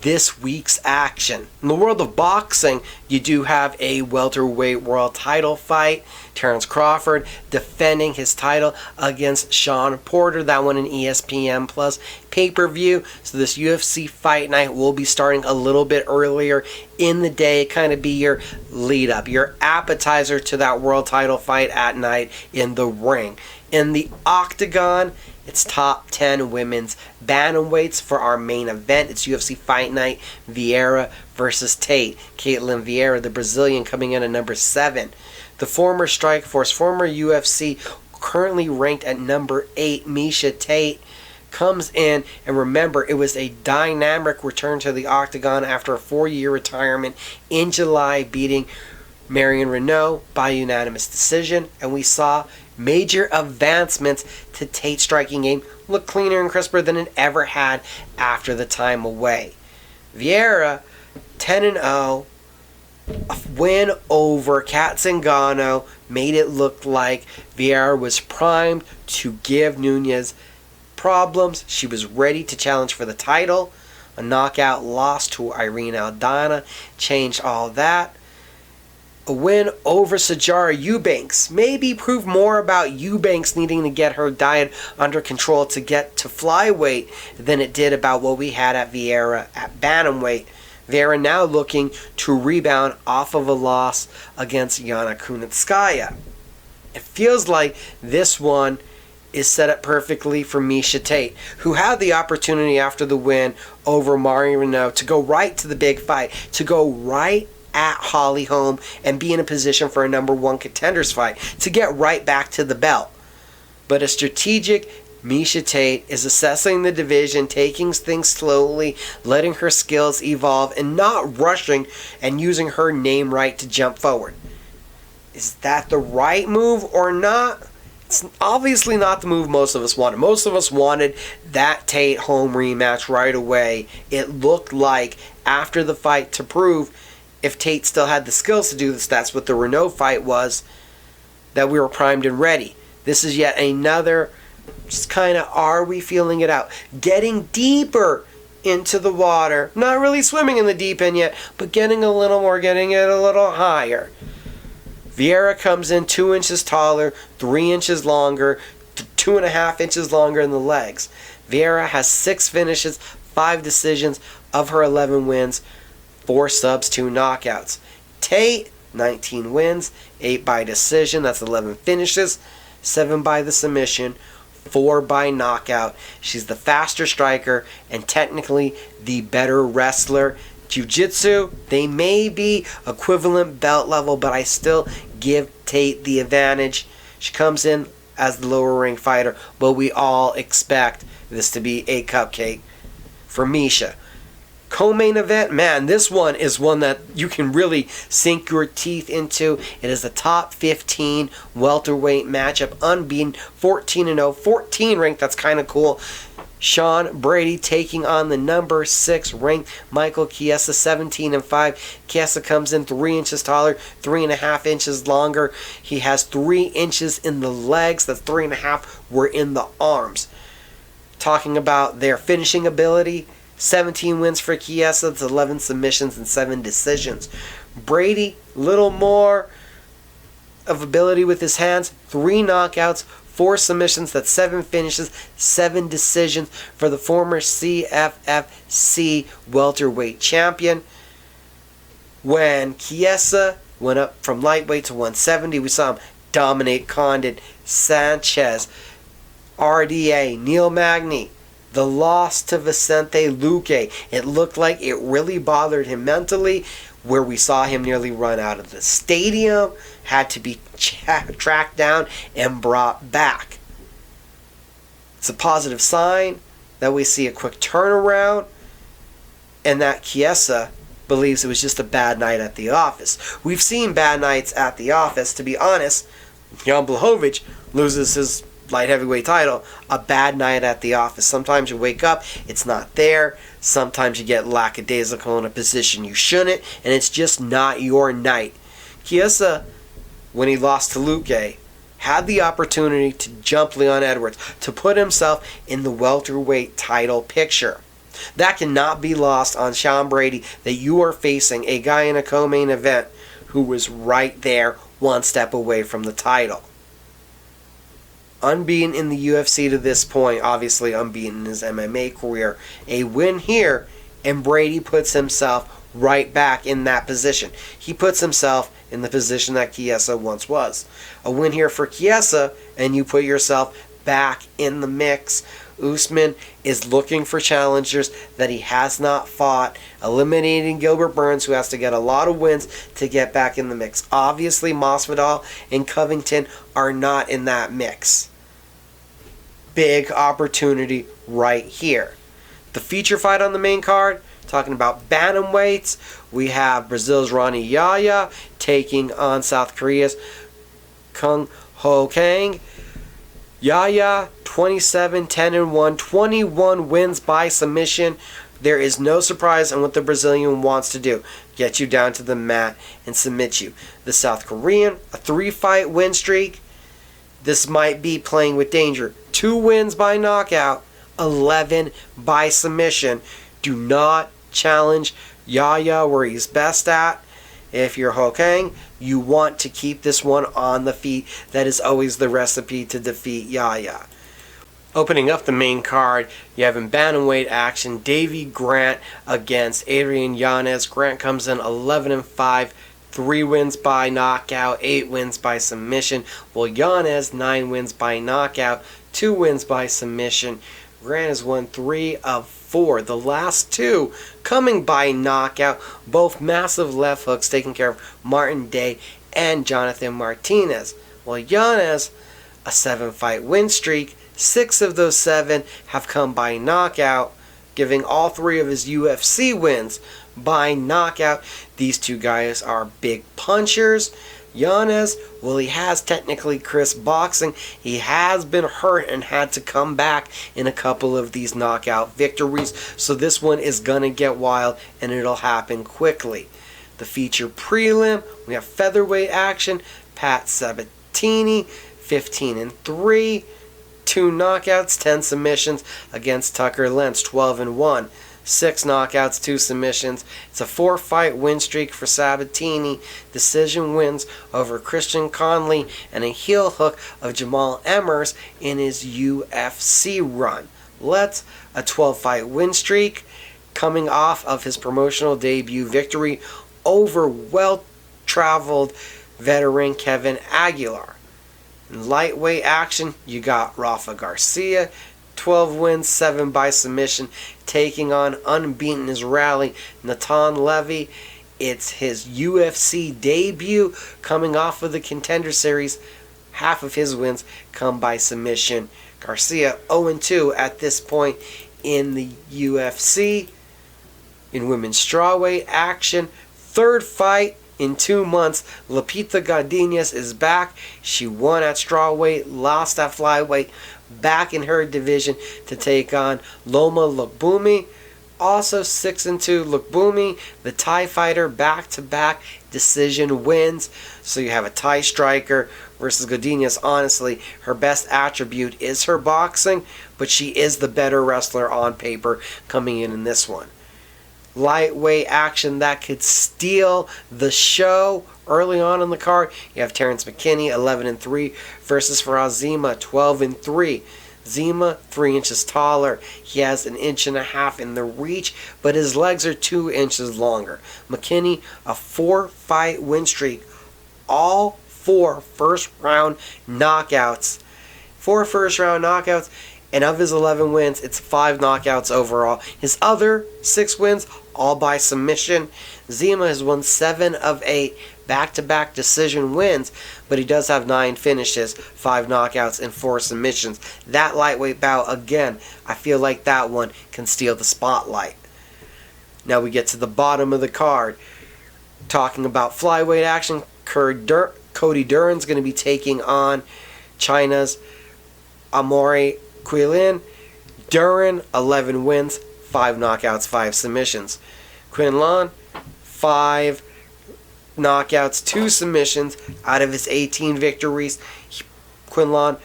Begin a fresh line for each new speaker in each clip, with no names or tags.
this week's action. In the world of boxing, you do have a welterweight world title fight. Terence Crawford defending his title against Shawn Porter. That one an ESPN Plus pay-per-view. So this UFC fight night will be starting a little bit earlier in the day. Kind of be your lead up, your appetizer to that world title fight at night in the ring. In the octagon, it's top 10 women's bantamweights for our main event. It's UFC Fight Night, Vieira versus Tate Caitlyn. Vieira, the Brazilian, coming in at number 7. The former Strikeforce, former UFC, currently ranked at number 8, Miesha Tate, comes in. And remember, it was a dynamic return to the octagon after a 4-year retirement in July, beating Marion Renault by unanimous decision. And we saw major advancements to Tate's striking game, look cleaner and crisper than it ever had after the time away. Vieira, 10-0, a win over Kat Zingano, made it look like Vieira was primed to give Yanez problems. She was ready to challenge for the title. A knockout loss to Irene Aldana changed all that. A win over Sijara Eubanks. Maybe prove more about Eubanks needing to get her diet under control to get to flyweight than it did about what we had at Vieira at bantamweight. Vieira now looking to rebound off of a loss against Yana Kunitskaya. It feels like this one is set up perfectly for Miesha Tate, who had the opportunity after the win over Marion Renault to go right to the big fight, to go right at Holly Holm and be in a position for a number 1 contenders fight, to get right back to the belt. But a strategic Miesha Tate is assessing the division, taking things slowly, letting her skills evolve, and not rushing and using her name right to jump forward. Is that the right move or not? It's obviously not the move most of us wanted. Most of us wanted that Tate Holm rematch right away. It looked like after the fight to prove if Tate still had the skills to do this, that's what the Renault fight was, that we were primed and ready. This is yet another, just kind of, are we feeling it out? Getting deeper into the water. Not really swimming in the deep end yet, but getting a little more, getting it a little higher. Vieira comes in 2 inches taller, 3 inches longer, 2.5 inches longer in the legs. Vieira has 6 finishes, 5 decisions of her 11 wins. 4 subs, 2 knockouts. Tate, 19 wins, 8 by decision, that's 11 finishes, 7 by the submission, 4 by knockout. She's the faster striker and technically the better wrestler. Jiu-Jitsu, they may be equivalent belt level, but I still give Tate the advantage. She comes in as the lower ring fighter, but we all expect this to be a cupcake for Miesha. Co-main event, man, this one is one that you can really sink your teeth into. It is a top 15 welterweight matchup, unbeaten, 14-0, 14 ranked, that's kind of cool. Sean Brady taking on the number 6 ranked Michael Chiesa, 17-5. Chiesa comes in 3 inches taller, 3.5 inches longer. He has 3 inches in the legs, that's 3.5 were in the arms. Talking about their finishing ability, 17 wins for Chiesa, that's 11 submissions and 7 decisions. Brady, little more of ability with his hands, 3 knockouts, 4 submissions, that's 7 finishes, 7 decisions for the former CFFC welterweight champion. When Chiesa went up from lightweight to 170, we saw him dominate Condit, Sanchez, RDA, Neil Magny. The loss to Vicente Luque, it looked like it really bothered him mentally, where we saw him nearly run out of the stadium, had to be tracked down and brought back. It's a positive sign that we see a quick turnaround and that Chiesa believes it was just a bad night at the office. We've seen bad nights at the office, to be honest. Jan Blachowicz loses his light heavyweight title, a bad night at the office. Sometimes you wake up, it's not there. Sometimes you get lackadaisical in a position you shouldn't, and it's just not your night. Chiesa, when he lost to Luque, had the opportunity to jump Leon Edwards, to put himself in the welterweight title picture. That cannot be lost on Sean Brady, that you are facing a guy in a co-main event who was right there, one step away from the title. Unbeaten in the UFC to this point, obviously unbeaten in his MMA career. A win here, and Brady puts himself right back in that position. He puts himself in the position that Chiesa once was. A win here for Chiesa, and you put yourself back in the mix. Usman is looking for challengers that he has not fought, eliminating Gilbert Burns, who has to get a lot of wins to get back in the mix. Obviously, Masvidal and Covington are not in that mix. Big opportunity right here. The feature fight on the main card, talking about bantamweights, we have Brazil's Ronnie Yaya taking on South Korea's Kung Ho Kang. Yaya, 27-10-1, 21 wins by submission. There is no surprise in what the Brazilian wants to do. Get you down to the mat and submit you. The South Korean, a 3-fight win streak. This might be playing with danger. 2 wins by knockout, 11 by submission. Do not challenge Yaya where he's best at. If you're Hokang, you want to keep this one on the feet. That is always the recipe to defeat Yaya. Opening up the main card, you have in bantamweight action, Davey Grant against Adrian Yanez. Grant comes in 11-5, 3 wins by knockout, 8 wins by submission. While Yanez, 9 wins by knockout, 2 wins by submission. Grant has won 3 of 4. The last 2 coming by knockout. Both massive left hooks taking care of Martin Day and Jonathan Martinez. While Yanez, a 7-fight win streak. 6 of those 7 have come by knockout, giving all 3 of his UFC wins by knockout. These 2 guys are big punchers. Yanez, well, he has technically crisp boxing. He has been hurt and had to come back in a couple of these knockout victories. So this one is going to get wild, and it'll happen quickly. The feature prelim, we have featherweight action. Pat Sabatini, 15-3. 2 knockouts, 10 submissions against Tucker Lentz, 12-1. 6 knockouts, 2 submissions. It's a 4-fight win streak for Sabatini. Decision wins over Christian Conley and a heel hook of Jamal Emmers in his UFC run. Let's a 12-fight win streak coming off of his promotional debut victory over well-traveled veteran Kevin Aguilar. In lightweight action, you got Rafa Garcia, 12 wins, 7 by submission, taking on unbeaten Israeli Natan Levy. It's his UFC debut coming off of the Contender Series. Half of his wins come by submission. Garcia 0-2 at this point in the UFC. In women's strawweight action, 3rd fight in 2 months, Lupita Godinez is back. She won at strawweight, lost at flyweight, back in her division to take on Loma Lookboonmee. Also 6-2 Lookboonmee, the Thai fighter, back-to-back decision wins. So you have a Thai striker versus Godinez. Honestly, her best attribute is her boxing, but she is the better wrestler on paper coming in this one. Lightweight action that could steal the show early on in the card. You have Terence McKinney, 11-3, versus Faraz Zima, 12-3. Zima, 3 inches taller. He has 1.5 inches in the reach, but his legs are 2 inches longer. McKinney, a 4-fight win streak. All 4 first-round knockouts. 4 first-round knockouts. And of his 11 wins, it's 5 knockouts overall. His other 6 wins, all by submission. Zima has won 7 of 8 back-to-back decision wins, but he does have 9 finishes, 5 knockouts, and 4 submissions. That lightweight bout, again, I feel like that one can steal the spotlight. Now we get to the bottom of the card. Talking about flyweight action, Cody Duran's going to be taking on China's Amore Quilin. Duran, 11 wins, 5 knockouts, 5 submissions. Quinlan, 5 knockouts, 2 submissions out of his 18 victories. Quinlan,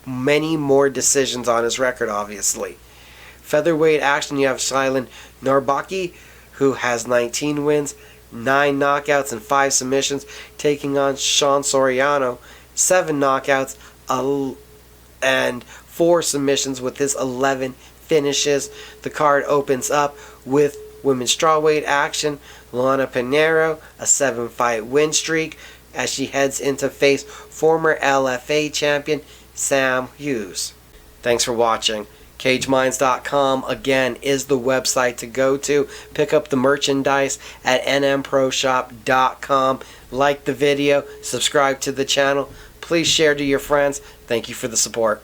many more decisions on his record, obviously. Featherweight action, you have Shailen Narbaki, who has 19 wins, 9 knockouts, and 5 submissions, taking on Sean Soriano, 7 knockouts, and 4 submissions with his 11 finishes. The card opens up with women's strawweight action. Luana Pinheiro, a 7-fight win streak, as she heads in to face former LFA champion Sam Hughes. Thanks for watching. CageMinds.com, again, is the website to go to. Pick up the merchandise at nmproshop.com. Like the video, subscribe to the channel. Please share to your friends. Thank you for the support.